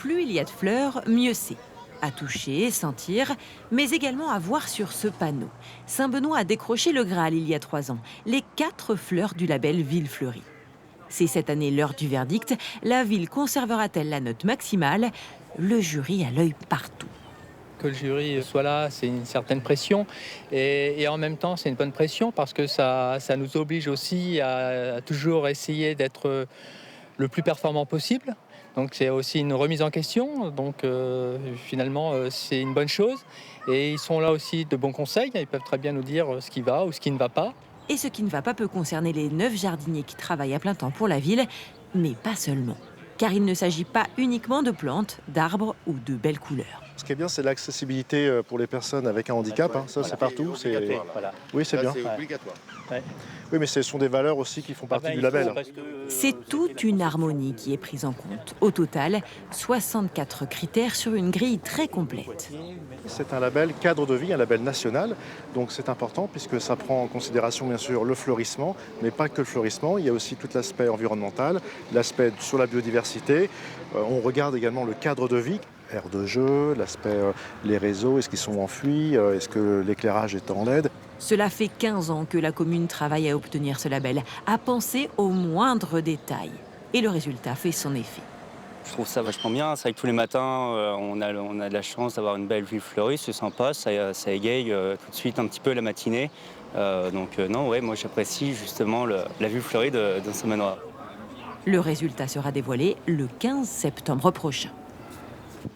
plus il y a de fleurs, mieux c'est. À toucher, sentir, mais également à voir sur ce panneau. Saint-Benoît a décroché le Graal il y a 3 ans, les 4 fleurs du label Ville Fleurie. C'est cette année l'heure du verdict. La ville conservera-t-elle la note maximale? Le jury a l'œil partout. Que le jury soit là, c'est une certaine pression. Et en même temps, c'est une bonne pression parce que ça nous oblige aussi à toujours essayer d'être le plus performant possible. Donc c'est aussi une remise en question. Donc finalement, c'est une bonne chose. Et ils sont là aussi de bons conseils. Ils peuvent très bien nous dire ce qui va ou ce qui ne va pas. Et ce qui ne va pas peut concerner les 9 jardiniers qui travaillent à plein temps pour la ville, mais pas seulement. Car il ne s'agit pas uniquement de plantes, d'arbres ou de belles couleurs. Ce qui est bien, c'est l'accessibilité pour les personnes avec un handicap. Ça, c'est partout. Voilà. Oui, c'est bien. C'est obligatoire. Ouais. Oui, mais ce sont des valeurs aussi qui font partie du label. C'est toute une harmonie qui est prise en compte. Au total, 64 critères sur une grille très complète. C'est un label cadre de vie, un label national. Donc c'est important puisque ça prend en considération bien sûr le fleurissement, mais pas que le fleurissement. Il y a aussi tout l'aspect environnemental, l'aspect sur la biodiversité. On regarde également le cadre de vie, aire de jeu, l'aspect les réseaux, est-ce qu'ils sont enfuis, est-ce que l'éclairage est en LED. Cela fait 15 ans que la commune travaille à obtenir ce label, à penser aux moindres détails. Et le résultat fait son effet. Je trouve ça vachement bien. C'est vrai que tous les matins, on a de la chance d'avoir une belle ville fleurie. C'est sympa, ça égaye tout de suite un petit peu la matinée. Non, ouais, moi j'apprécie justement la vue fleurie de Saint-Benoît. Le résultat sera dévoilé le 15 septembre prochain.